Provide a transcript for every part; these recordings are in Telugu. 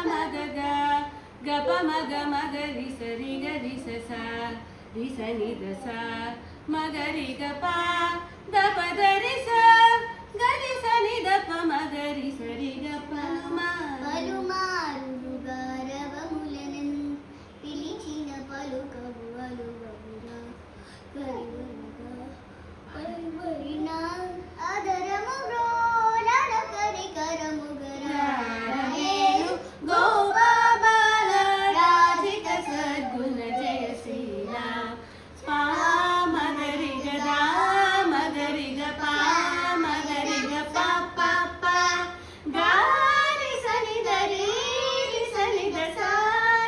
మగ గ గప మగ మగ రి సరి గ రి స స రి స ని ద స మగ రి గ ప ద ప ద రి స గ రి స ని ద ప మగ రి స రి గ ప పలుమారు గౌరవములను పిలిచిన పలుకవు అలువవురా పరివరినా ఆదరము రోలన కరికరము గరారవేణు గోపాల రాజిత సద్గుణ జయ శ్రీరామ్ పా మగరి గదా మగరి గ పా మగరి గ ప ప ప గా రి స ని ద రి రి స ని ద స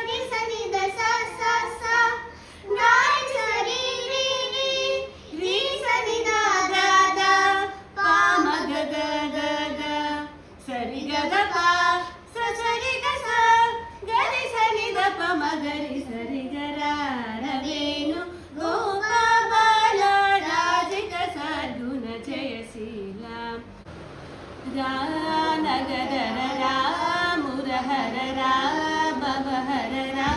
రి స ని ద స స స గా రి స రి రి రి రి స ని ద ద ద పా మగ గ గ గ సరి గ ద ప స సరి గ స గ రి స ని ద ప మగ రి సరి గ ర ర వేణు గోపాల రాజిత సద్గుణ జయ శ్రీరామ్ రా నగర రా మురహర రా భవ హర రా